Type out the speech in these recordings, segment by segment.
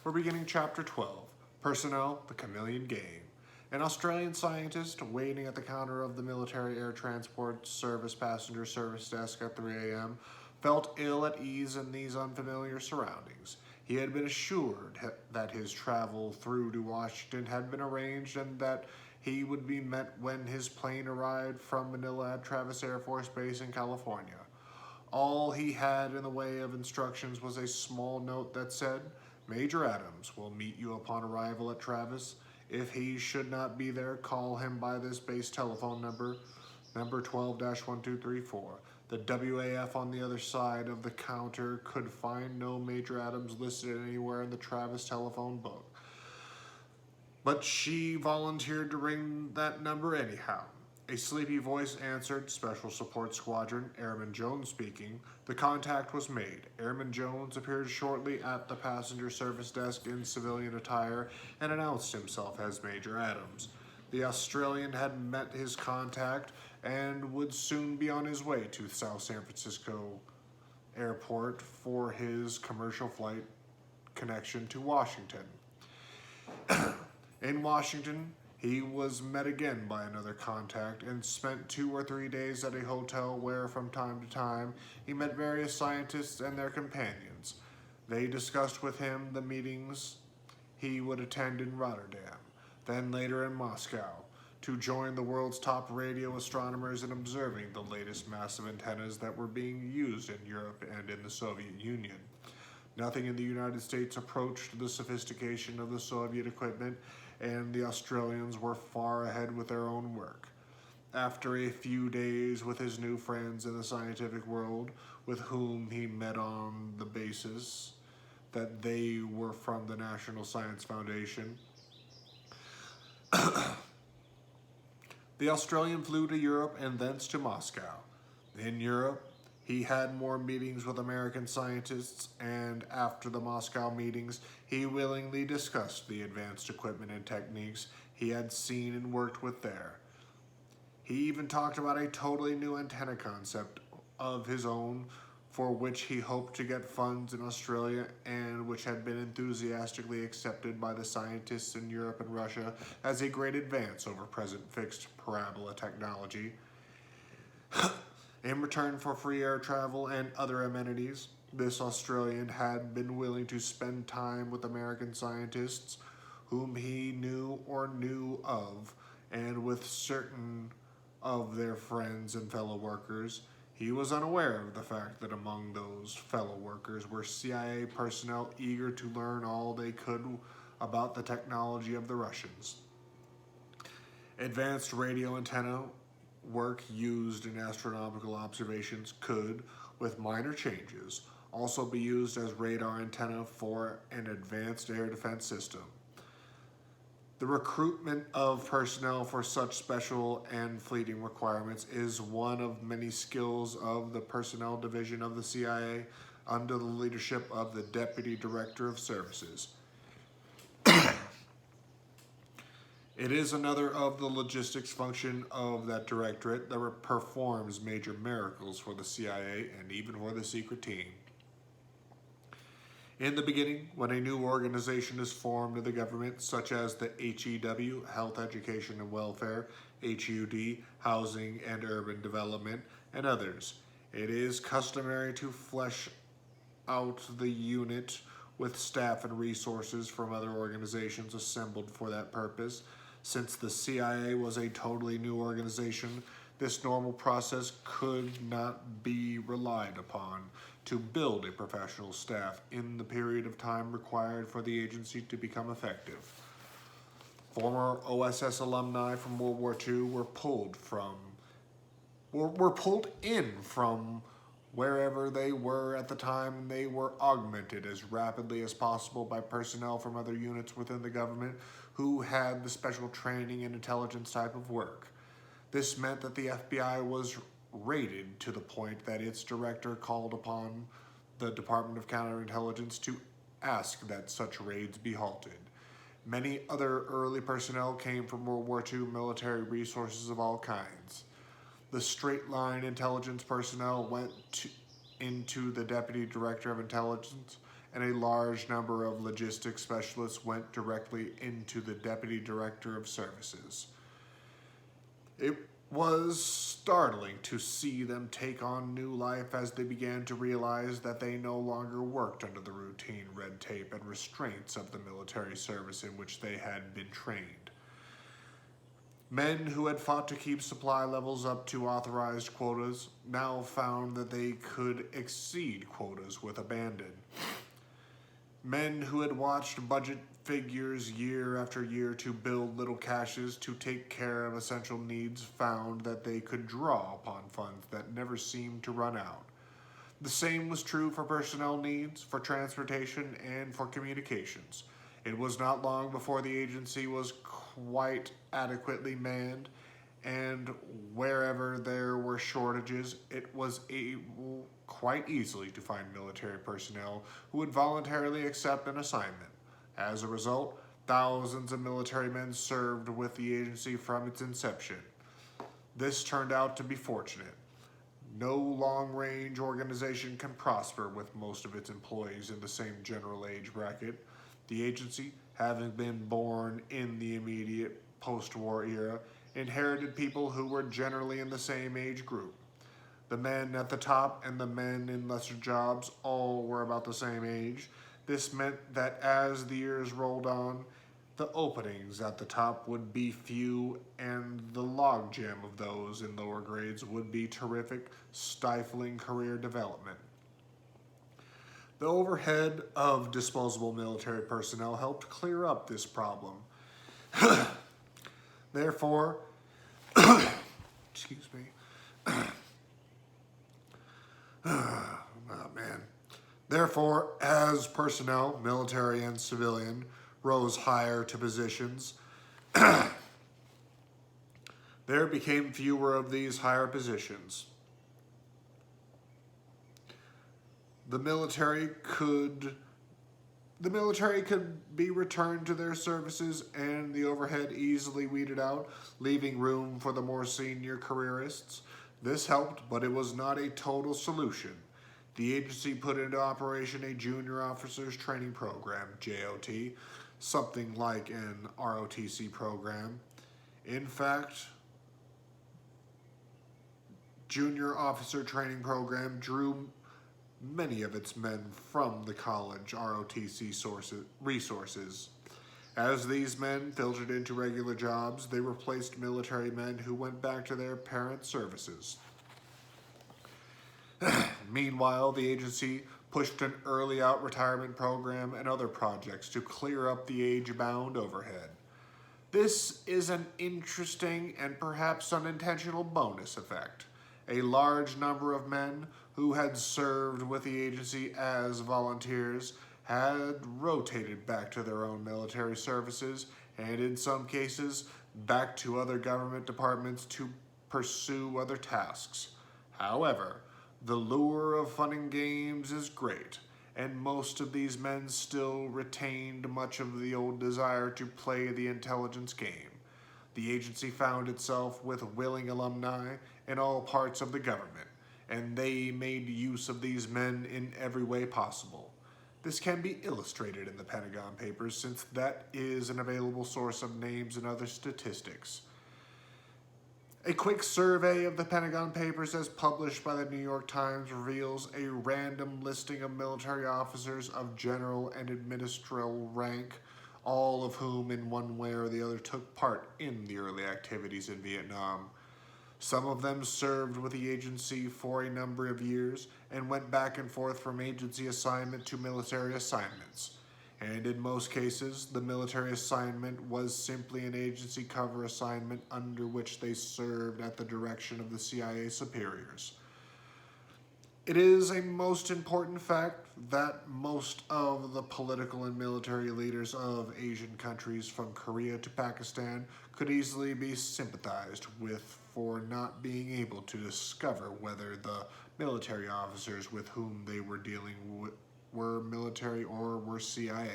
We're beginning Chapter 12, Personnel, the Chameleon Game. An Australian scientist waiting at the counter of the Military Air Transport Service passenger service desk at 3 a.m. felt ill at ease in these unfamiliar surroundings. He had been assured that his travel through to Washington had been arranged and that he would be met when his plane arrived from Manila at Travis Air Force Base in California. All he had in the way of instructions was a small note that said, "Major Adams will meet you upon arrival at Travis. If he should not be there, call him by this base telephone number 12-1234. The WAF on the other side of the counter could find no Major Adams listed anywhere in the Travis telephone book. But she volunteered to ring that number anyhow. A sleepy voice answered, "Special Support Squadron, Airman Jones speaking." The contact was made. Airman Jones appeared shortly at the passenger service desk in civilian attire and announced himself as Major Adams. The Australian had met his contact and would soon be on his way to South San Francisco Airport for his commercial flight connection to Washington. In Washington, he was met again by another contact and spent 2 or 3 days at a hotel where, from time to time, he met various scientists and their companions. They discussed with him the meetings he would attend in Rotterdam, then later in Moscow, to join the world's top radio astronomers in observing the latest massive antennas that were being used in Europe and in the Soviet Union. Nothing in the United States approached the sophistication of the Soviet equipment, and the Australians were far ahead with their own work. After a few days with his new friends in the scientific world, with whom he met on the basis that they were from the National Science Foundation, the Australian flew to Europe and thence to Moscow. In Europe, he had more meetings with American scientists, and after the Moscow meetings, he willingly discussed the advanced equipment and techniques he had seen and worked with there. He even talked about a totally new antenna concept of his own for which he hoped to get funds in Australia and which had been enthusiastically accepted by the scientists in Europe and Russia as a great advance over present fixed parabola technology. In return for free air travel and other amenities, this Australian had been willing to spend time with American scientists whom he knew or knew of, and with certain of their friends and fellow workers. He was unaware of the fact that among those fellow workers were CIA personnel eager to learn all they could about the technology of the Russians. Advanced radio antenna work used in astronomical observations could, with minor changes, also be used as radar antenna for an advanced air defense system. The recruitment of personnel for such special and fleeting requirements is one of many skills of the Personnel Division of the CIA under the leadership of the Deputy Director of Services. It is another of the logistics function of that directorate that performs major miracles for the CIA and even for the secret team. In the beginning, when a new organization is formed in the government, such as the HEW, Health, Education, and Welfare, HUD, Housing and Urban Development, and others, it is customary to flesh out the unit with staff and resources from other organizations assembled for that purpose. Since the CIA was a totally new organization, this normal process could not be relied upon to build a professional staff in the period of time required for the agency to become effective. Former OSS alumni from World War II were pulled in from wherever they were at the time, and they were augmented as rapidly as possible by personnel from other units within the government who had the special training and intelligence type of work. This meant that the FBI was raided to the point that its director called upon the Department of Counterintelligence to ask that such raids be halted. Many other early personnel came from World War II military resources of all kinds. The straight-line intelligence personnel went into the Deputy Director of Intelligence and a large number of logistics specialists went directly into the Deputy Director of Services. It was startling to see them take on new life as they began to realize that they no longer worked under the routine red tape and restraints of the military service in which they had been trained. Men who had fought to keep supply levels up to authorized quotas now found that they could exceed quotas with abandon. Men who had watched budget figures year after year to build little caches to take care of essential needs found that they could draw upon funds that never seemed to run out. The same was true for personnel needs, for transportation, and for communications. It was not long before the agency was quite adequately manned, and wherever there were shortages, it was able quite easily to find military personnel who would voluntarily accept an assignment. As a result, thousands of military men served with the agency from its inception. This turned out to be fortunate. No long-range organization can prosper with most of its employees in the same general age bracket. The agency, having been born in the immediate post-war era, inherited people who were generally in the same age group. The men at the top and the men in lesser jobs all were about the same age. This meant that as the years rolled on, the openings at the top would be few and the logjam of those in lower grades would be terrific, stifling career development. The overhead of disposable military personnel helped clear up this problem. Therefore, excuse me. Oh, man. Therefore, as personnel, military and civilian, rose higher to positions, there became fewer of these higher positions. The military could be returned to their services and the overhead easily weeded out, leaving room for the more senior careerists. This helped, but it was not a total solution. The agency put into operation a Junior Officers Training Program, JOT, something like an ROTC program. In fact, Junior Officer Training Program drew many of its men from the college ROTC resources. As these men filtered into regular jobs, they replaced military men who went back to their parent services. Meanwhile, the agency pushed an early out retirement program and other projects to clear up the age-bound overhead. This is an interesting and perhaps unintentional bonus effect. A large number of men who had served with the agency as volunteers had rotated back to their own military services and in some cases back to other government departments to pursue other tasks. However, the lure of fun and games is great, and most of these men still retained much of the old desire to play the intelligence game. The agency found itself with willing alumni in all parts of the government, and they made use of these men in every way possible. This can be illustrated in the Pentagon Papers, since that is an available source of names and other statistics. A quick survey of the Pentagon Papers as published by the New York Times reveals a random listing of military officers of general and administrative rank, all of whom in one way or the other took part in the early activities in Vietnam. Some of them served with the agency for a number of years and went back and forth from agency assignment to military assignments. And in most cases, the military assignment was simply an agency cover assignment under which they served at the direction of the CIA superiors. It is a most important fact that most of the political and military leaders of Asian countries from Korea to Pakistan could easily be sympathized with for not being able to discover whether the military officers with whom they were dealing with were military or were CIA.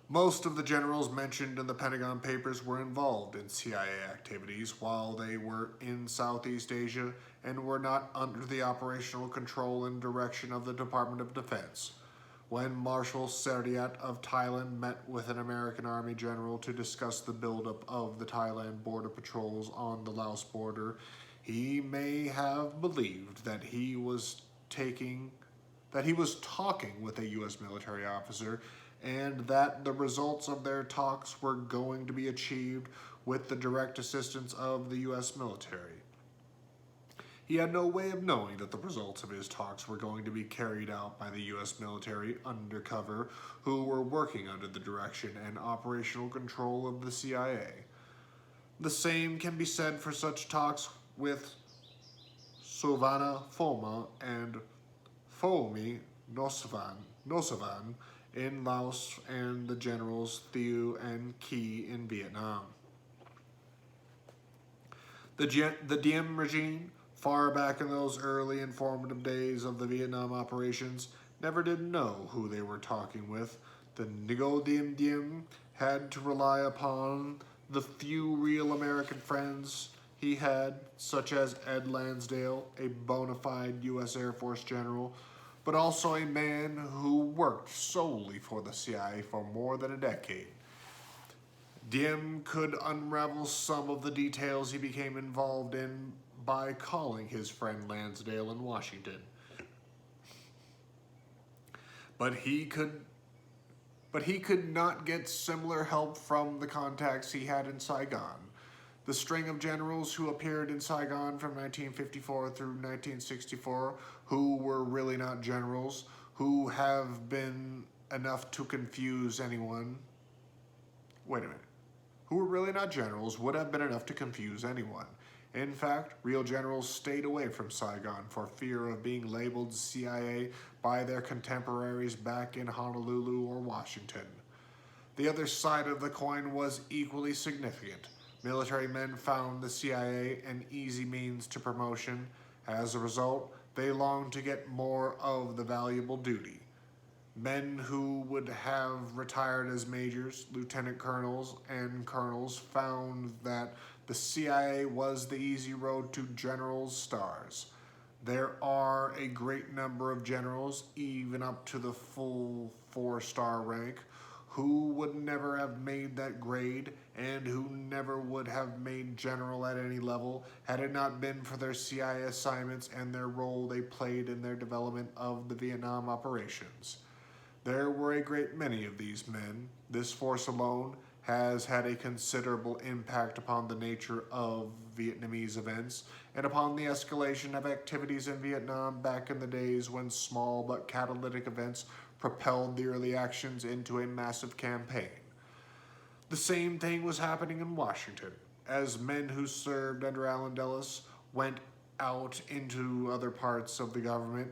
Most of the generals mentioned in the Pentagon Papers were involved in CIA activities while they were in Southeast Asia and were not under the operational control and direction of the Department of Defense. When Marshal Serdiat of Thailand met with an American Army general to discuss the buildup of the Thailand border patrols on the Laos border, he may have believed that he was talking with a U.S. military officer and that the results of their talks were going to be achieved with the direct assistance of the U.S. military. He had no way of knowing that the results of his talks were going to be carried out by the U.S. military undercover who were working under the direction and operational control of the CIA. The same can be said for such talks with Sovana Phoma and Phomi Nosavan in Laos and the generals Thieu and Key in Vietnam. The Diem regime, far back in those early and formative days of the Vietnam operations, never did know who they were talking with. The Ngo Diem Diem had to rely upon the few real American friends he had, such as Ed Lansdale, a bona fide U.S. Air Force general, but also a man who worked solely for the CIA for more than a decade. Diem could unravel some of the details he became involved in by calling his friend Lansdale in Washington. But he could not get similar help from the contacts he had in Saigon. The string of generals who appeared in Saigon from 1954 through 1964, who were really not generals, who have been enough to confuse anyone. Wait a minute. Who were really not generals would have been enough to confuse anyone. In fact, real generals stayed away from Saigon for fear of being labeled CIA by their contemporaries back in Honolulu or Washington. The other side of the coin was equally significant. Military men found the CIA an easy means to promotion. As a result, they longed to get more of the valuable duty. Men who would have retired as majors, lieutenant colonels, and colonels found that the CIA was the easy road to generals' stars. There are a great number of generals, even up to the full 4-star rank, who would never have made that grade and who never would have made general at any level had it not been for their CIA assignments and their role they played in their development of the Vietnam operations. There were a great many of these men. This force alone has had a considerable impact upon the nature of Vietnamese events and upon the escalation of activities in Vietnam back in the days when small but catalytic events propelled the early actions into a massive campaign. The same thing was happening in Washington, as men who served under Allen Dulles went out into other parts of the government,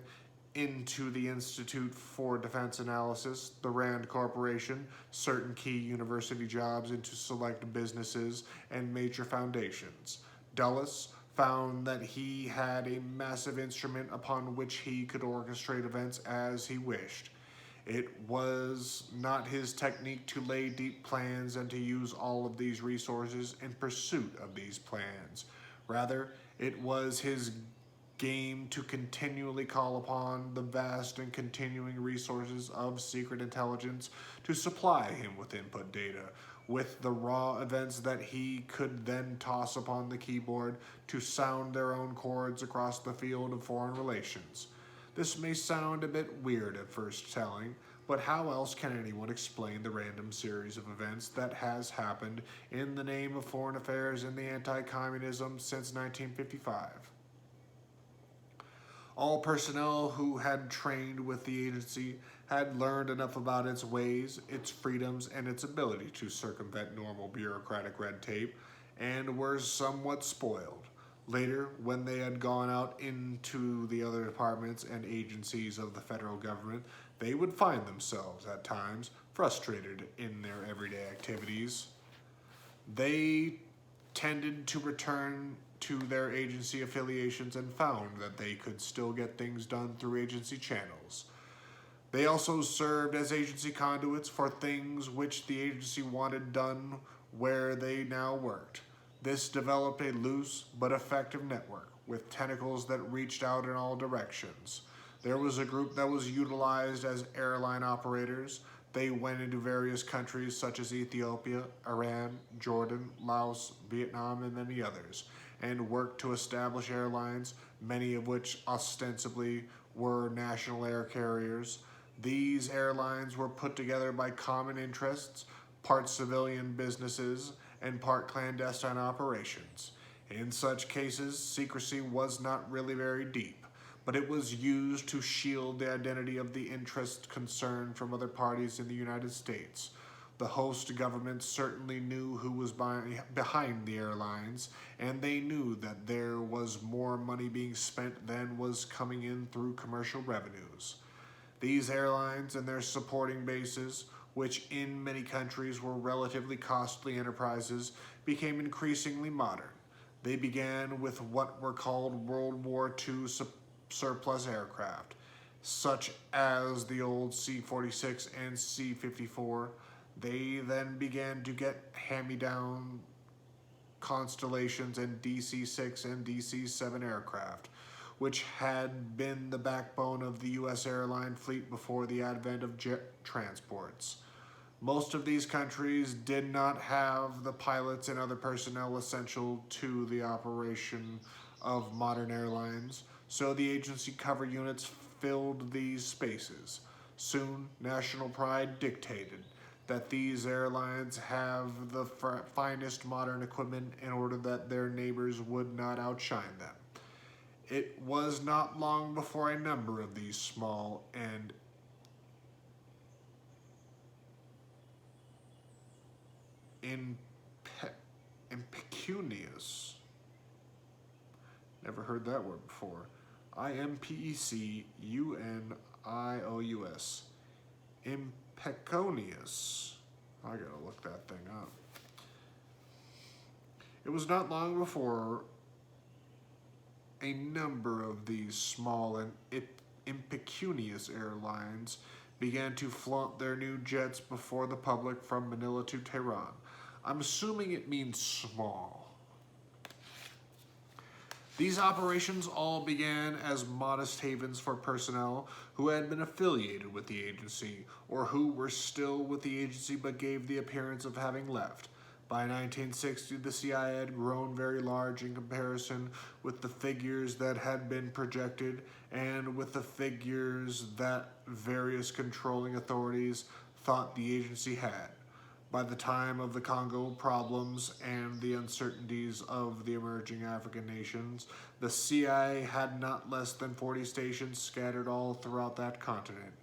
into the Institute for Defense Analysis, the Rand Corporation, certain key university jobs into select businesses and major foundations. Dulles found that he had a massive instrument upon which he could orchestrate events as he wished. It was not his technique to lay deep plans and to use all of these resources in pursuit of these plans. Rather, it was his game to continually call upon the vast and continuing resources of secret intelligence to supply him with input data, with the raw events that he could then toss upon the keyboard to sound their own chords across the field of foreign relations. This may sound a bit weird at first telling, but how else can anyone explain the random series of events that has happened in the name of foreign affairs and the anti-communism since 1955? All personnel who had trained with the agency had learned enough about its ways, its freedoms, and its ability to circumvent normal bureaucratic red tape, and were somewhat spoiled. Later, when they had gone out into the other departments and agencies of the federal government, they would find themselves, at times, frustrated in their everyday activities. They tended to return to their agency affiliations and found that they could still get things done through agency channels. They also served as agency conduits for things which the agency wanted done where they now worked. This developed a loose but effective network with tentacles that reached out in all directions. There was a group that was utilized as airline operators. They went into various countries such as Ethiopia, Iran, Jordan, Laos, Vietnam, and many others, and worked to establish airlines, many of which ostensibly were national air carriers. These airlines were put together by common interests, part civilian businesses, and part clandestine operations. In such cases, secrecy was not really very deep, but it was used to shield the identity of the interest concerned from other parties in the United States. The host government certainly knew who was behind the airlines, and they knew that there was more money being spent than was coming in through commercial revenues. These airlines and their supporting bases, which in many countries were relatively costly enterprises, became increasingly modern. They began with what were called World War II surplus aircraft, such as the old C-46 and C-54. They then began to get hand-me-down Constellations and DC-6 and DC-7 aircraft, which had been the backbone of the U.S. airline fleet before the advent of jet transports. Most of these countries did not have the pilots and other personnel essential to the operation of modern airlines, so the agency cover units filled these spaces. Soon, national pride dictated that these airlines have the finest modern equipment in order that their neighbors would not outshine them. It was not long before a number of these small and impecunious, never heard that word before, impecunious, impecunious, I gotta look that thing up. It was not long before a number of these small and impecunious airlines began to flaunt their new jets before the public from Manila to Tehran. I'm assuming it means small. These operations all began as modest havens for personnel who had been affiliated with the agency or who were still with the agency but gave the appearance of having left. By 1960, the CIA had grown very large in comparison with the figures that had been projected and with the figures that various controlling authorities thought the agency had. By the time of the Congo problems and the uncertainties of the emerging African nations, the CIA had not less than 40 stations scattered all throughout that continent.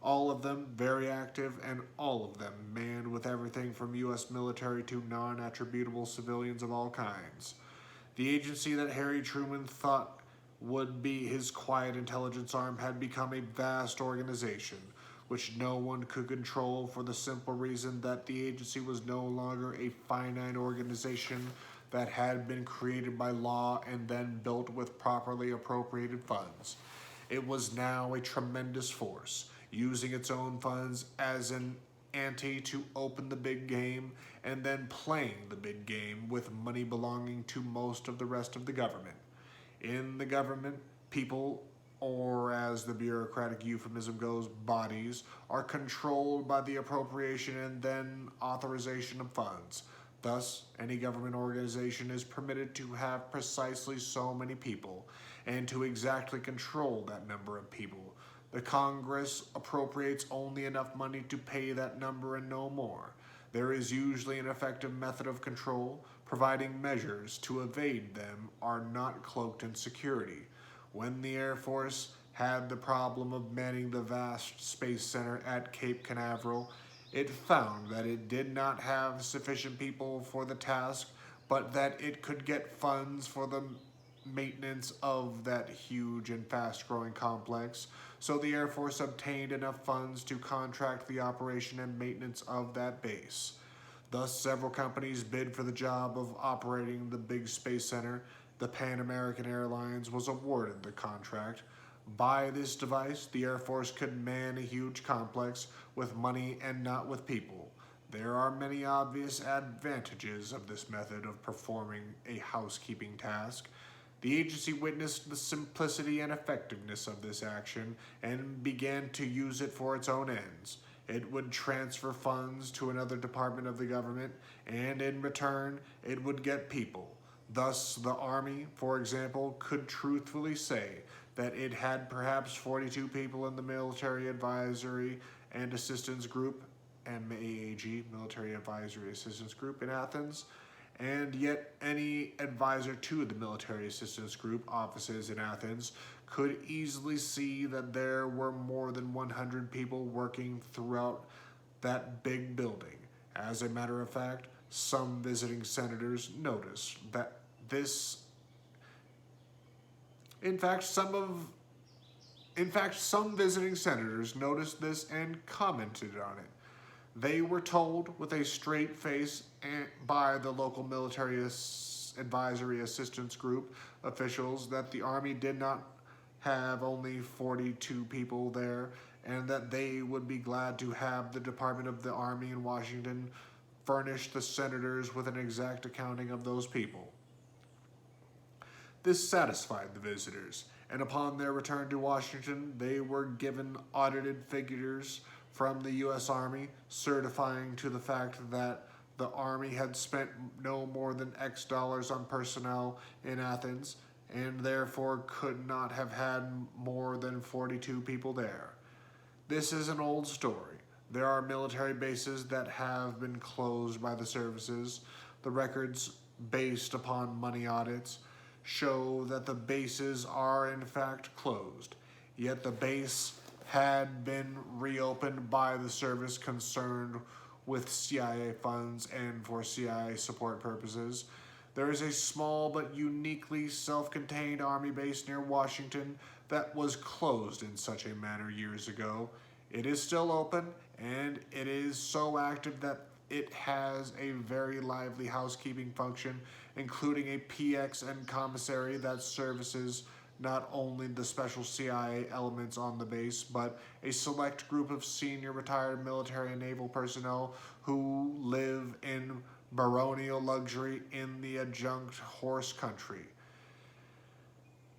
All of them very active, and all of them manned with everything from U.S. military to non-attributable civilians of all kinds. The agency that Harry Truman thought would be his quiet intelligence arm had become a vast organization, which no one could control for the simple reason that the agency was no longer a finite organization that had been created by law and then built with properly appropriated funds. It was now a tremendous force, using its own funds as an ante to open the big game and then playing the big game with money belonging to most of the rest of the government. In the government, people, or as the bureaucratic euphemism goes, bodies, are controlled by the appropriation and then authorization of funds. Thus, any government organization is permitted to have precisely so many people and to exactly control that number of people. The Congress appropriates only enough money to pay that number and no more. There is usually an effective method of control, providing measures to evade them are not cloaked in security. When the Air Force had the problem of manning the vast space center at Cape Canaveral, it found that it did not have sufficient people for the task, but that it could get funds for the maintenance of that huge and fast-growing complex, so the Air Force obtained enough funds to contract the operation and maintenance of that base. Thus, several companies bid for the job of operating the big space center. The Pan American Airlines was awarded the contract. By this device, the Air Force could man a huge complex with money and not with people. There are many obvious advantages of this method of performing a housekeeping task. The agency witnessed the simplicity and effectiveness of this action and began to use it for its own ends. It would transfer funds to another department of the government, and in return, it would get people. Thus, the Army, for example, could truthfully say that it had perhaps 42 people in the Military Advisory and Assistance Group, MAAG, Military Advisory Assistance Group in Athens, and yet any advisor to the Military Assistance Group offices in Athens could easily see that there were more than 100 people working throughout that big building. As a matter of fact, some visiting senators noticed that this some visiting senators noticed this and commented on it. They were told with a straight face by the local Military Advisory Assistance Group officials that the Army did not have only 42 people there, and that they would be glad to have the Department of the Army in Washington furnish the senators with an exact accounting of those people. This satisfied the visitors, and upon their return to Washington, they were given audited figures from the U.S. Army certifying to the fact that the Army had spent no more than X dollars on personnel in Athens, and therefore could not have had more than 42 people there. This is an old story. There are military bases that have been closed by the services. The records, based upon money audits, show that the bases are in fact closed, yet the base had been reopened by the service concerned with CIA funds and for CIA support purposes. There is a small but uniquely self-contained Army base near Washington that was closed in such a manner years ago. It is still open, and it is so active that it has a very lively housekeeping function, including a PX and commissary that services not only the special CIA elements on the base, but a select group of senior retired military and naval personnel who live in baronial luxury in the adjunct horse country.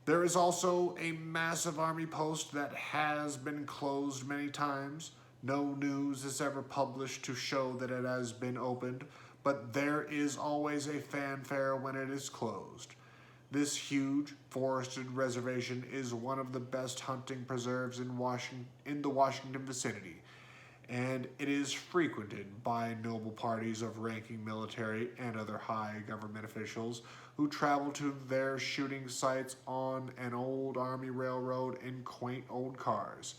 There is also a massive Army post that has been closed many times. No news is ever published to show that it has been opened, but there is always a fanfare when it is closed. This huge forested reservation is one of the best hunting preserves in the Washington vicinity, and it is frequented by noble parties of ranking military and other high government officials who travel to their shooting sites on an old Army railroad in quaint old cars,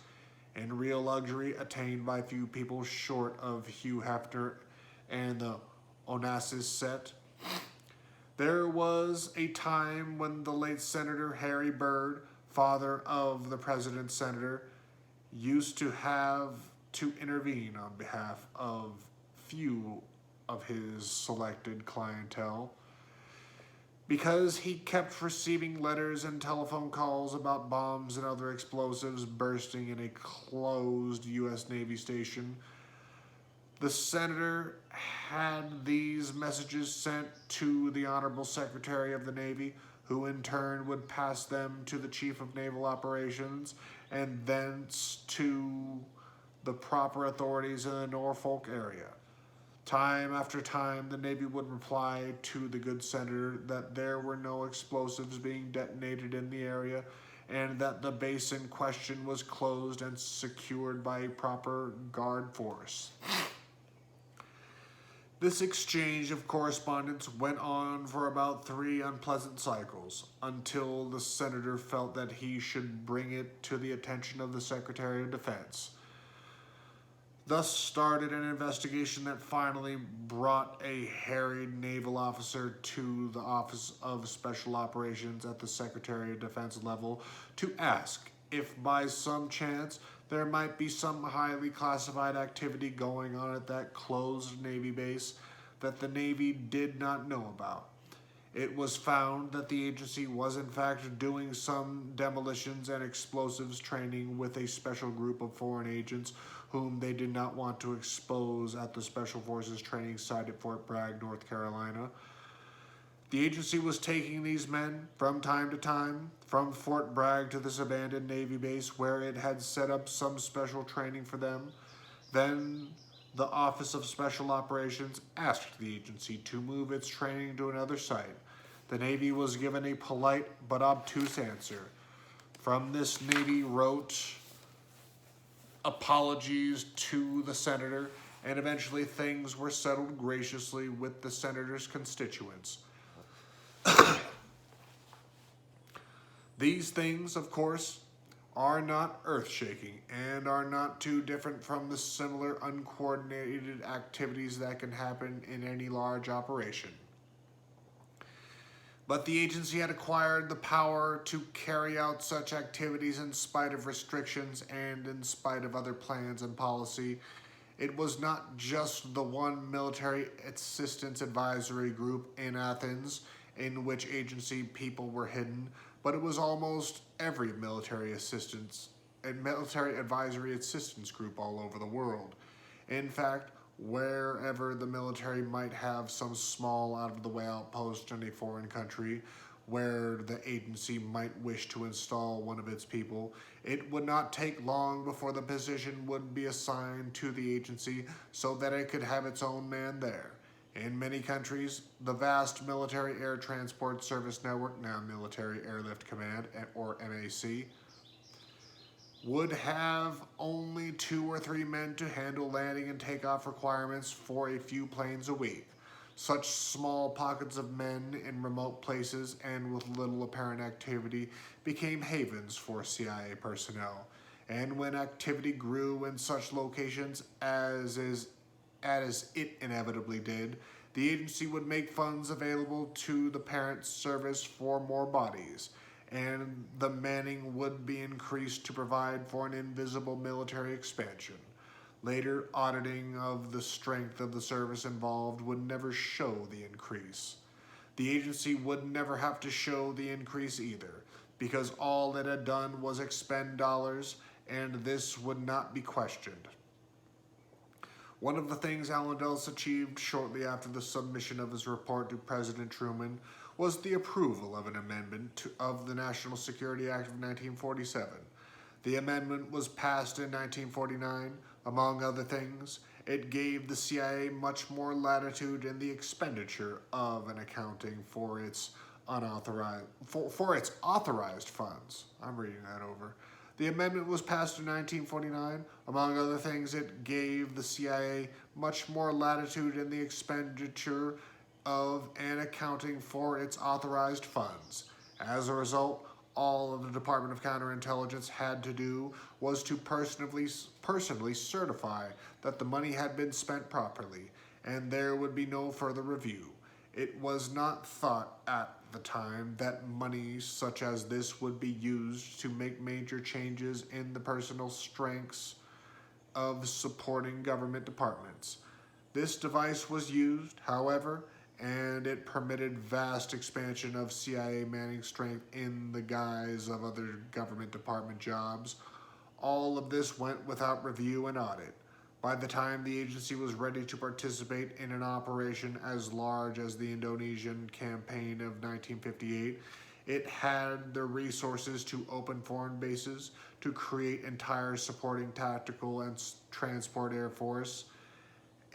and real luxury attained by few people short of Hugh Hefner and the Onassis set. There was a time when the late Senator Harry Byrd, father of the president's senator, used to have to intervene on behalf of few of his selected clientele because he kept receiving letters and telephone calls about bombs and other explosives bursting in a closed U.S. Navy station. The senator had these messages sent to the Honorable Secretary of the Navy, who in turn would pass them to the Chief of Naval Operations and thence to the proper authorities in the Norfolk area. Time after time, the Navy would reply to the good senator that there were no explosives being detonated in the area and that the base in question was closed and secured by a proper guard force. This exchange of correspondence went on for about 3 unpleasant cycles, until the senator felt that he should bring it to the attention of the Secretary of Defense. Thus started an investigation that finally brought a harried naval officer to the Office of Special Operations at the Secretary of Defense level to ask if by some chance there might be some highly classified activity going on at that closed Navy base that the Navy did not know about. It was found that the agency was in fact doing some demolitions and explosives training with a special group of foreign agents whom they did not want to expose at the Special Forces training site at Fort Bragg, North Carolina. The agency was taking these men from time to time from Fort Bragg to this abandoned Navy base where it had set up some special training for them. Then the Office of Special Operations asked the agency to move its training to another site. The Navy was given a polite but obtuse answer. From this, Navy wrote apologies to the senator, and eventually things were settled graciously with the senator's constituents. These things, of course, are not earth-shaking and are not too different from the similar uncoordinated activities that can happen in any large operation. But the agency had acquired the power to carry out such activities in spite of restrictions and in spite of other plans and policy. It was not just the one military assistance advisory group in Athens in which agency people were hidden, but it was almost every military assistance and military advisory assistance group all over the world. In fact, wherever the military might have some small out-of-the-way outpost in a foreign country where the agency might wish to install one of its people, it would not take long before the position would be assigned to the agency so that it could have its own man there. In many countries, the vast Military Air Transport Service Network, now Military Airlift Command, or MAC, would have only 2 or 3 men to handle landing and takeoff requirements for a few planes a week. Such small pockets of men in remote places and with little apparent activity became havens for CIA personnel. And when activity grew in such locations as it inevitably did, the agency would make funds available to the parent service for more bodies, and the manning would be increased to provide for an invisible military expansion. Later, auditing of the strength of the service involved would never show the increase. The agency would never have to show the increase either, because all it had done was expend dollars, and this would not be questioned. One of the things Allen Dulles achieved shortly after the submission of his report to President Truman was the approval of an amendment of the National Security Act of 1947. The amendment was passed in 1949. Among other things, it gave the CIA much more latitude in the expenditure of and accounting for its authorized funds. I'm reading that over. The amendment was passed in 1949. Among other things, it gave the CIA much more latitude in the expenditure of and accounting for its authorized funds. As a result, all of the Department of Counterintelligence had to do was to personally certify that the money had been spent properly, and there would be no further review. It was not thought at the time that money such as this would be used to make major changes in the personal strengths of supporting government departments. This device was used, however, and it permitted vast expansion of CIA manning strength in the guise of other government department jobs. All of this went without review and audit. By the time the agency was ready to participate in an operation as large as the Indonesian campaign of 1958, it had the resources to open foreign bases, to create entire supporting tactical and transport air force,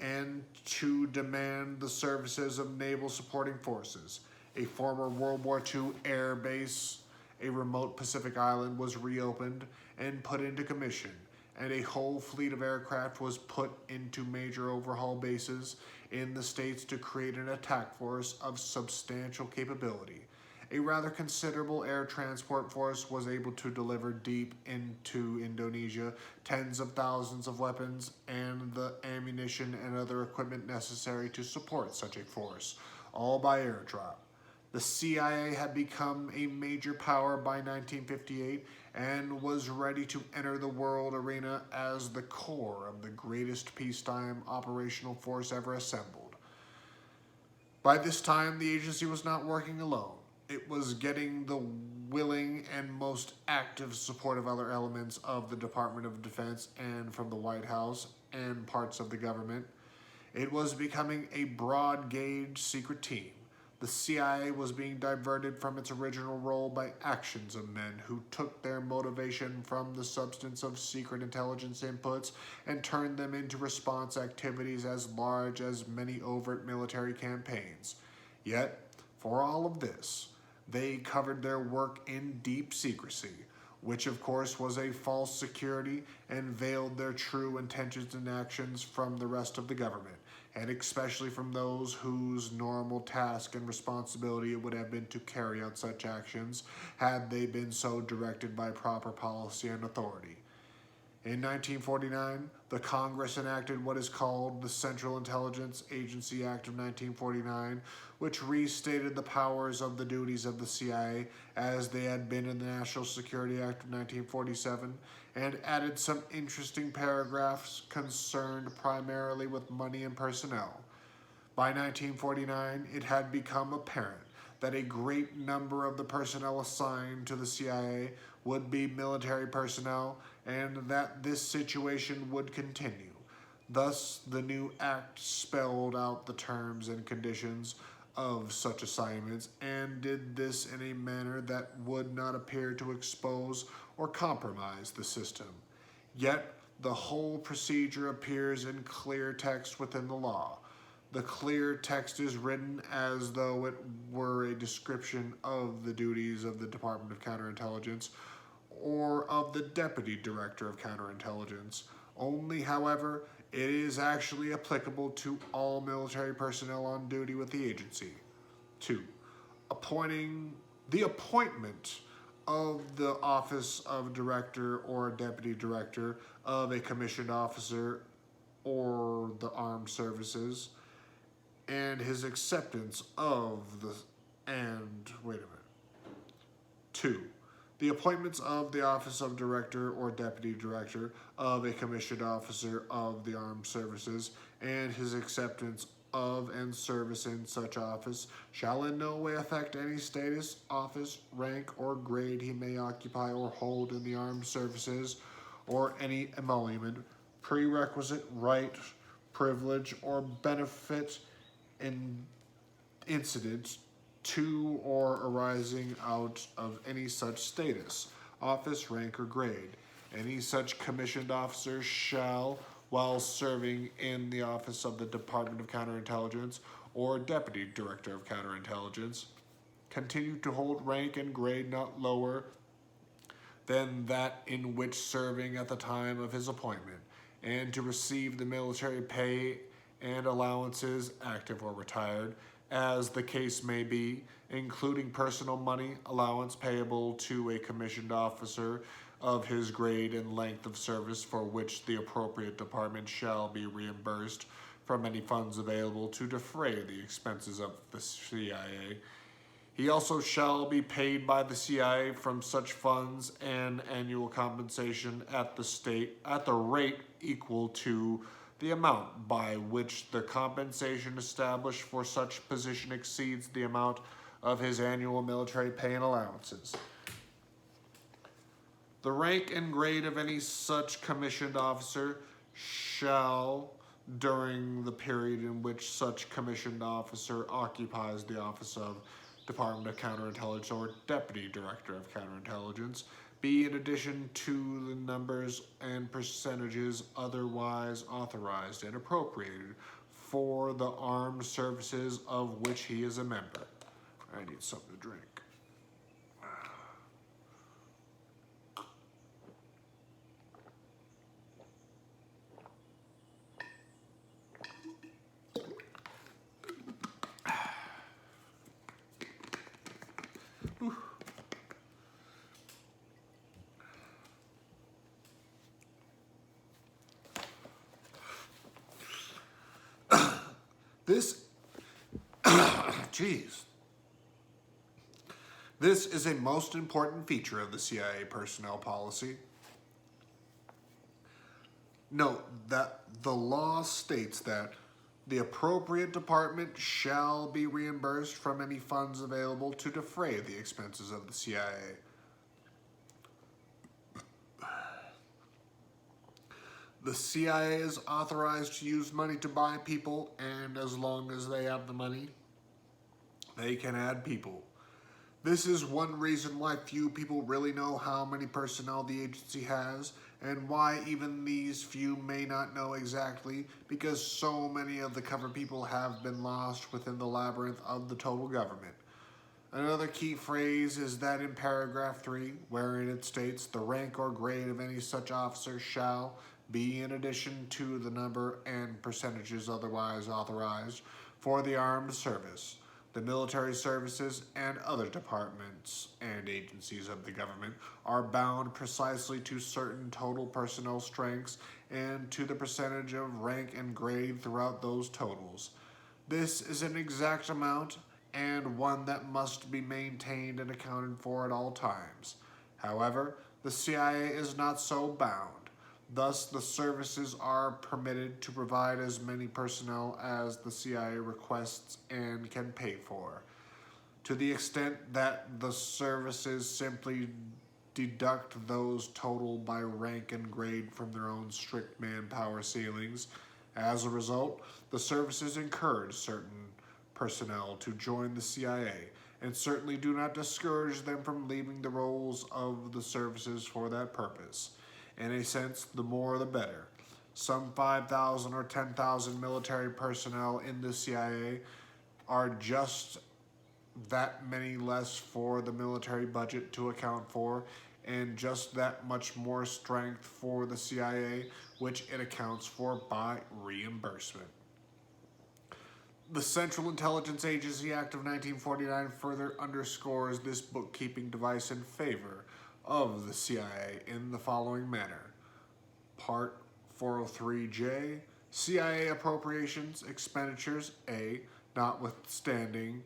and to demand the services of naval supporting forces. A former World War II air base, a remote Pacific island, was reopened and put into commission, and a whole fleet of aircraft was put into major overhaul bases in the States to create an attack force of substantial capability. A rather considerable air transport force was able to deliver deep into Indonesia tens of thousands of weapons and the ammunition and other equipment necessary to support such a force, all by airdrop. The CIA had become a major power by 1958 and was ready to enter the world arena as the core of the greatest peacetime operational force ever assembled. By this time, the agency was not working alone. It was getting the willing and most active support of other elements of the Department of Defense and from the White House and parts of the government. It was becoming a broad-gauge secret team. The CIA was being diverted from its original role by actions of men who took their motivation from the substance of secret intelligence inputs and turned them into response activities as large as many overt military campaigns. Yet, for all of this, they covered their work in deep secrecy, which of course was a false security and veiled their true intentions and actions from the rest of the government, and especially from those whose normal task and responsibility it would have been to carry out such actions had they been so directed by proper policy and authority. In 1949, the Congress enacted what is called the Central Intelligence Agency Act of 1949, which restated the powers of the duties of the CIA as they had been in the National Security Act of 1947, and added some interesting paragraphs concerned primarily with money and personnel. By 1949, it had become apparent that a great number of the personnel assigned to the CIA would be military personnel, and that this situation would continue. Thus, the new act spelled out the terms and conditions of such assignments, and did this in a manner that would not appear to expose or compromise the system. Yet, the whole procedure appears in clear text within the law. The clear text is written as though it were a description of the duties of the Department of Counterintelligence or of the Deputy Director of Counterintelligence. Only, however, it is actually applicable to all military personnel on duty with the agency. 2. The appointment of the office of Director or Deputy Director of a commissioned officer or the armed services, and his acceptance of the, and, wait a minute. 2. The appointments of the office of Director or Deputy Director of a commissioned officer of the armed services, and his acceptance of and service in such office shall in no way affect any status, office, rank, or grade he may occupy or hold in the armed services, or any emolument, prerequisite, right, privilege, or benefit incident to or arising out of any such status, office, rank, or grade. Any such commissioned officer shall, while serving in the office of the Department of Counterintelligence or Deputy Director of Counterintelligence, continue to hold rank and grade not lower than that in which serving at the time of his appointment, and to receive the military pay and allowances, active or retired, as the case may be, including personal money allowance payable to a commissioned officer of his grade and length of service, for which the appropriate department shall be reimbursed from any funds available to defray the expenses of the CIA. He also shall be paid by the CIA from such funds an annual compensation at the rate equal to the amount by which the compensation established for such position exceeds the amount of his annual military pay and allowances. The rank and grade of any such commissioned officer shall, during the period in which such commissioned officer occupies the office of Department of Counterintelligence or Deputy Director of Counterintelligence, be in addition to the numbers and percentages otherwise authorized and appropriated for the armed services of which he is a member. I need something to drink. This is a most important feature of the CIA personnel policy. Note that the law states that The appropriate department shall be reimbursed from any funds available to defray the expenses of the CIA. The CIA is authorized to use money to buy people, and as long as they have the money, they can add people. This is one reason why few people really know how many personnel the agency has, and why even these few may not know exactly, because so many of the cover people have been lost within the labyrinth of the total government. Another key phrase is that in paragraph 3, wherein it states the rank or grade of any such officer shall be in addition to the number and percentages otherwise authorized for the armed service, the military services, and other departments and agencies of the government are bound precisely to certain total personnel strengths and to the percentage of rank and grade throughout those totals. This is an exact amount and one that must be maintained and accounted for at all times. However, the CIA is not so bound. Thus, the services are permitted to provide as many personnel as the CIA requests and can pay for. To the extent that the services simply deduct those total by rank and grade from their own strict manpower ceilings, as a result, the services encourage certain personnel to join the CIA and certainly do not discourage them from leaving the roles of the services for that purpose. In a sense, the more the better. Some 5,000 or 10,000 military personnel in the CIA are just that many less for the military budget to account for, and just that much more strength for the CIA, which it accounts for by reimbursement. The Central Intelligence Agency Act of 1949 further underscores this bookkeeping device in favor of the CIA in the following manner. Part 403J, CIA appropriations, expenditures, A, notwithstanding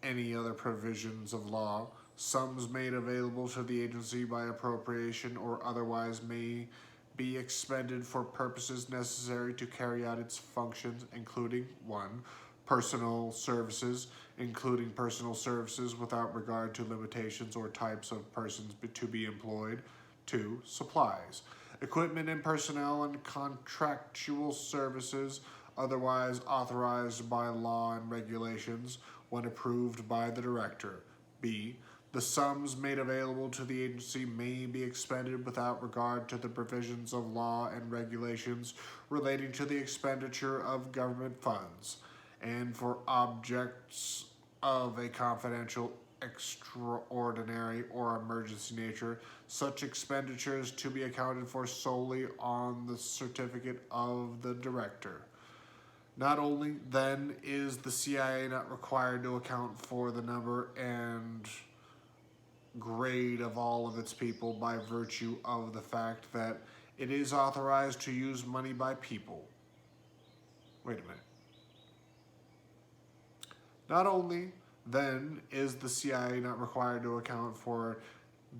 any other provisions of law, sums made available to the agency by appropriation or otherwise may be expended for purposes necessary to carry out its functions, including 1. Personal services, including personal services without regard to limitations or types of persons to be employed. 2. Supplies, equipment and personnel and contractual services otherwise authorized by law and regulations when approved by the director. B. The sums made available to the agency may be expended without regard to the provisions of law and regulations relating to the expenditure of government funds, and for objects of a confidential, extraordinary, or emergency nature, such expenditures to be accounted for solely on the certificate of the director. Not only, then, is the CIA not required to account for the number and grade of all of its people by virtue of the fact that it is authorized to use money by people. Wait a minute. Not only, then, is the CIA not required to account for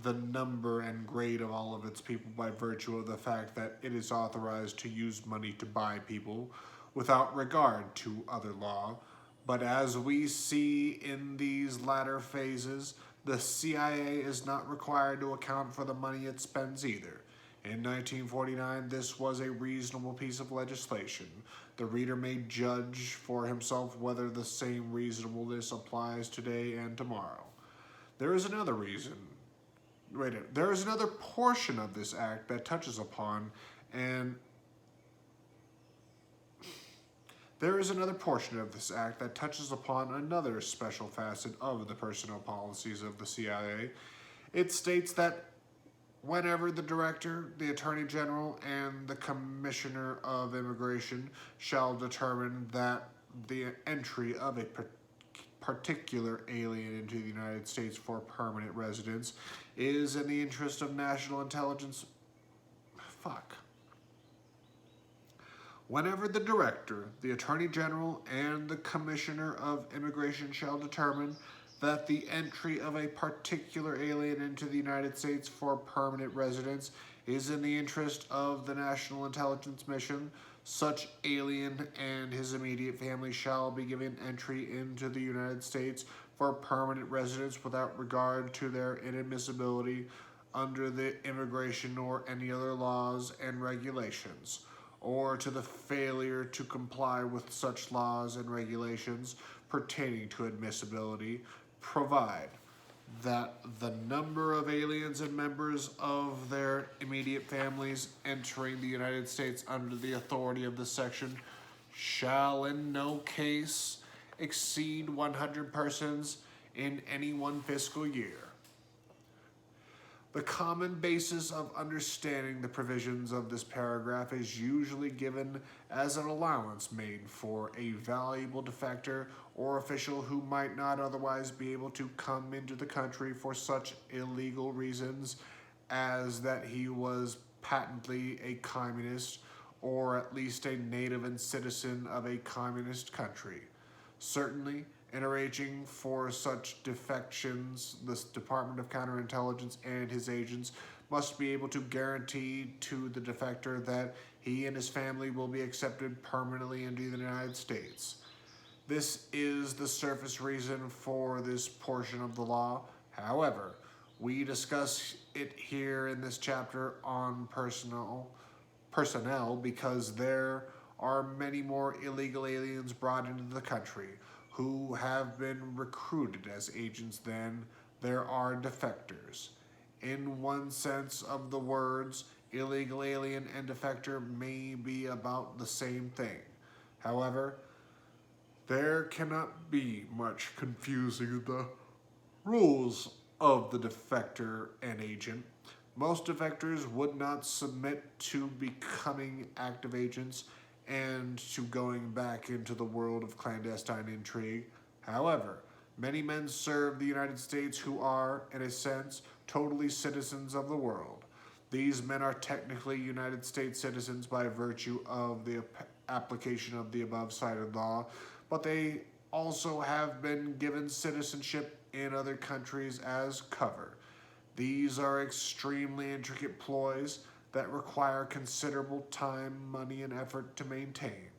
the number and grade of all of its people by virtue of the fact that it is authorized to use money to buy people without regard to other law, but as we see in these latter phases, the CIA is not required to account for the money it spends either. In 1949, this was a reasonable piece of legislation. The reader may judge for himself whether the same reasonableness applies today and tomorrow. There is another portion of this act that touches upon another special facet of the personnel policies of the CIA. It states that whenever the Director, the Attorney General, and the Commissioner of Immigration shall determine that the entry of a particular alien into the United States for permanent residence is in the interest of national intelligence. Whenever the Director, the Attorney General, and the Commissioner of Immigration shall determine that the entry of a particular alien into the United States for permanent residence is in the interest of the National Intelligence Mission, Such alien and his immediate family shall be given entry into the United States for permanent residence without regard to their inadmissibility under the immigration or any other laws and regulations, or to the failure to comply with such laws and regulations pertaining to admissibility, provide that the number of aliens and members of their immediate families entering the United States under the authority of this section shall in no case exceed 100 persons in any one fiscal year. The common basis of understanding the provisions of this paragraph is usually given as an allowance made for a valuable defector or official who might not otherwise be able to come into the country for such illegal reasons as that he was patently a communist or at least a native and citizen of a communist country. Certainly, in arranging for such defections, the Department of Counterintelligence and his agents must be able to guarantee to the defector that he and his family will be accepted permanently into the United States. This is the surface reason for this portion of the law. However, we discuss it here in this chapter on personnel because there are many more illegal aliens brought into the country who have been recruited as agents than there are defectors. In one sense of the words, illegal alien and defector may be about the same thing. However, there cannot be much confusing the rules of the defector and agent. Most defectors would not submit to becoming active agents and to going back into the world of clandestine intrigue. However, many men serve the United States who are, in a sense, totally citizens of the world. These men are technically United States citizens by virtue of the application of the above cited law, but they also have been given citizenship in other countries as cover. These are extremely intricate ploys that require considerable time, money, and effort to maintain,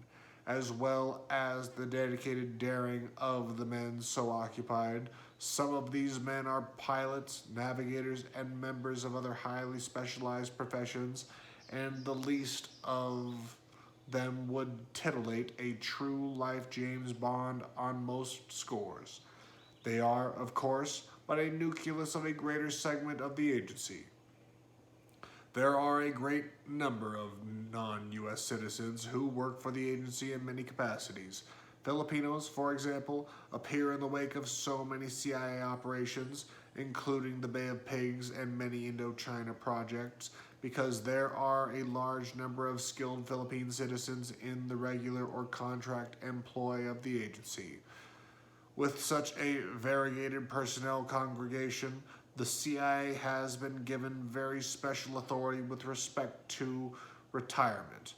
as well as the dedicated daring of the men so occupied. Some of these men are pilots, navigators, and members of other highly specialized professions, and the least of them would titillate a true life James Bond on most scores. They are, of course, but a nucleus of a greater segment of the agency. There are a great number of non-U.S. citizens who work for the agency in many capacities. Filipinos, for example, appear in the wake of so many CIA operations, including the Bay of Pigs and many Indochina projects, because there are a large number of skilled Philippine citizens in the regular or contract employ of the agency. With such a variegated personnel congregation, the CIA has been given very special authority with respect to retirement.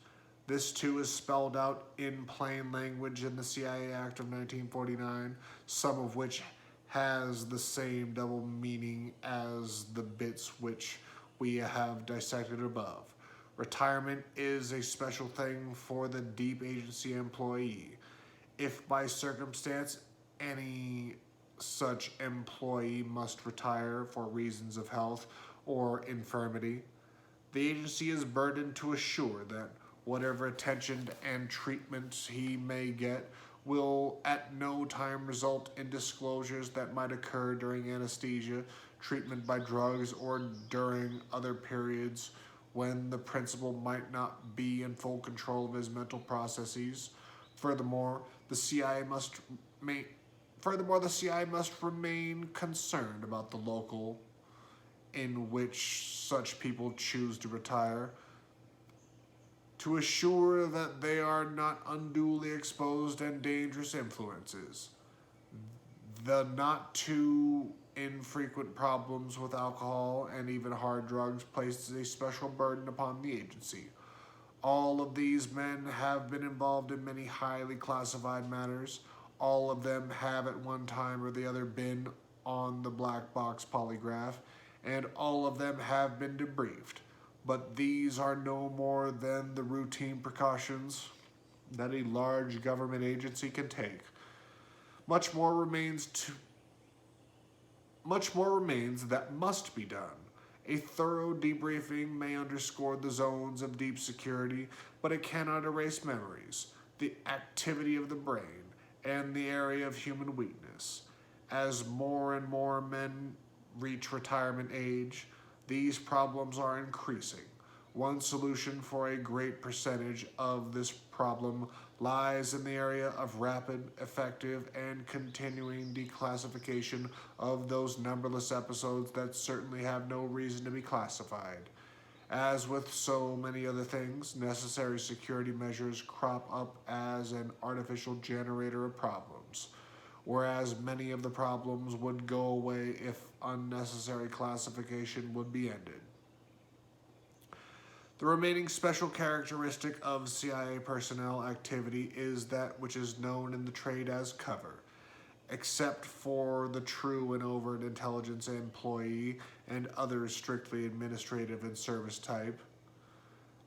This too is spelled out in plain language in the CIA Act of 1949, some of which has the same double meaning as the bits which we have dissected above. Retirement is a special thing for the deep agency employee. If by circumstance any such employee must retire for reasons of health or infirmity, the agency is burdened to assure that whatever attention and treatment he may get will at no time result in disclosures that might occur during anesthesia, treatment by drugs, or during other periods when the principal might not be in full control of his mental processes. Furthermore, the CIA must remain concerned about the local in which such people choose to retire, to assure that they are not unduly exposed and dangerous influences. The not too infrequent problems with alcohol and even hard drugs places a special burden upon the agency. All of these men have been involved in many highly classified matters. All of them have at one time or the other been on the black box polygraph, and all of them have been debriefed. but these are no more than the routine precautions that a large government agency can take. Much more remains to Much more remains that must be done. A thorough debriefing may underscore the zones of deep security, but it cannot erase memories, the activity of the brain, and the area of human weakness. As more and more men reach retirement age, these problems are increasing. One solution for a great percentage of this problem lies in the area of rapid, effective, and continuing declassification of those numberless episodes that certainly have no reason to be classified. As with so many other things, necessary security measures crop up as an artificial generator of problems, whereas many of the problems would go away if unnecessary classification would be ended. The remaining special characteristic of CIA personnel activity is that which is known in the trade as cover. Except for the true and overt intelligence employee and others strictly administrative and service type,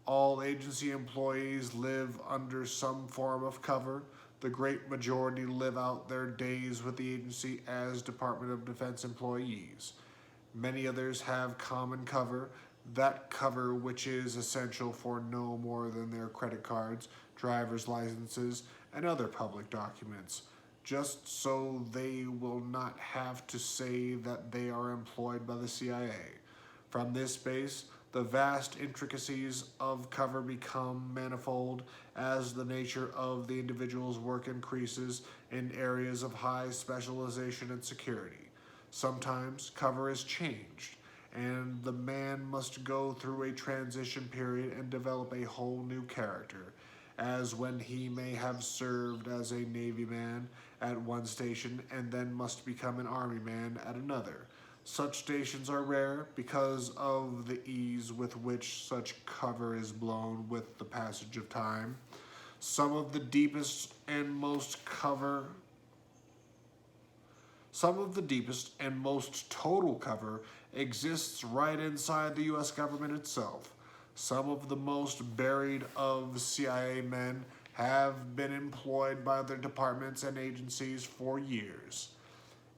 all agency employees live under some form of cover. The great majority live out their days with the agency as Department of Defense employees. Many others have common cover, that cover which is essential for no more than their credit cards, driver's licenses, and other public documents, just so they will not have to say that they are employed by the CIA. From this base, the vast intricacies of cover become manifold as the nature of the individual's work increases in areas of high specialization and security. Sometimes cover is changed, and the man must go through a transition period and develop a whole new character, as when he may have served as a Navy man at one station and then must become an Army man at another. Such stations are rare because of the ease with which such cover is blown with the passage of time. Some of the deepest and most total cover exists right inside the U.S. government itself. Some of the most buried of CIA men have been employed by their departments and agencies for years,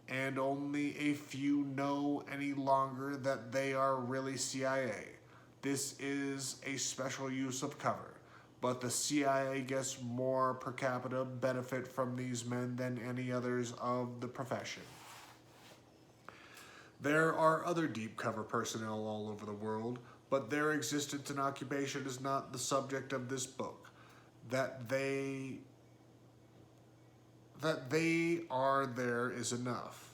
and only a few know any longer that they are really CIA. This is a special use of cover, but the CIA gets more per capita benefit from these men than any others of the profession. There are other deep cover personnel all over the world, but their existence and occupation is not the subject of this book. That they are there is enough.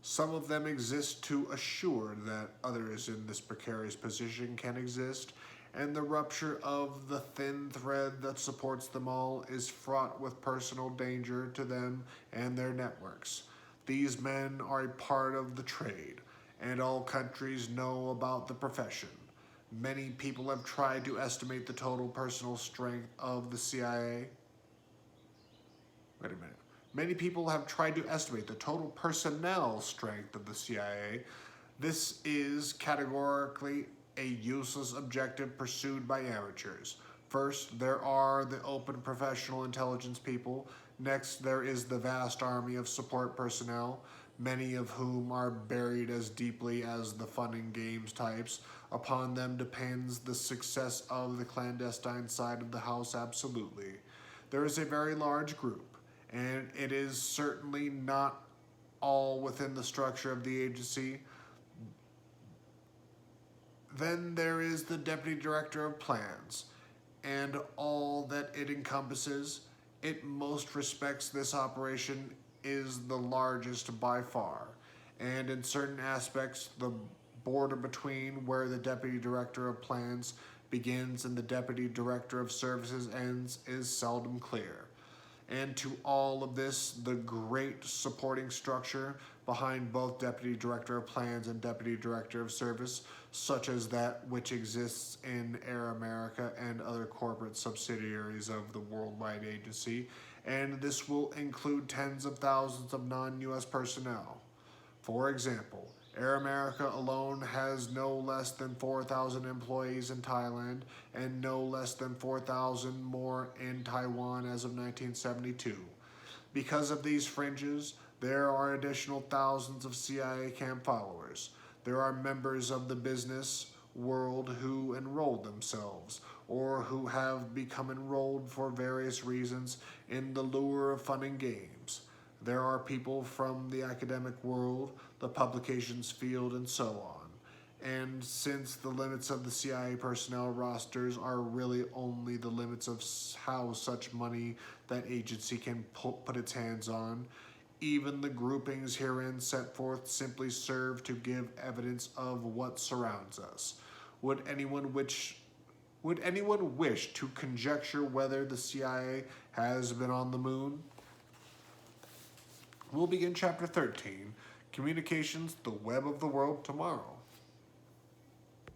Some of them exist to assure that others in this precarious position can exist, and the rupture of the thin thread that supports them all is fraught with personal danger to them and their networks. These men are a part of the trade, and all countries know about the profession. Many people have tried to estimate the total personal strength of the CIA. Wait a minute. Many people have tried to estimate the total personnel strength of the CIA. This is categorically a useless objective pursued by amateurs. First, there are the open professional intelligence people. Next, there is the vast army of support personnel, many of whom are buried as deeply as the fun and games types. Upon them depends the success of the clandestine side of the house absolutely. There is a very large group, and it is certainly not all within the structure of the agency. Then there is the Deputy Director of Plans, and all that it encompasses. In most respects, this operation is the largest by far, and in certain aspects, the border between where the Deputy Director of Plans begins and the Deputy Director of Services ends is seldom clear. And to all of this, the great supporting structure behind both Deputy Director of Plans and Deputy Director of Service, such as that which exists in Air America and other corporate subsidiaries of the worldwide agency, and this will include tens of thousands of non-U.S. personnel. For example, Air America alone has no less than 4,000 employees in Thailand and no less than 4,000 more in Taiwan as of 1972. Because of these fringes, there are additional thousands of CIA camp followers. There are members of the business world who enrolled themselves or who have become enrolled for various reasons in the lure of fun and games. There are people from the academic world, the publications field, and so on. And since the limits of the CIA personnel rosters are really only the limits of how such money that agency can put its hands on, even the groupings herein set forth simply serve to give evidence of what surrounds us. Would anyone wish to conjecture whether the CIA has been on the moon? We'll begin Chapter 13, Communications, the Web of the World, tomorrow.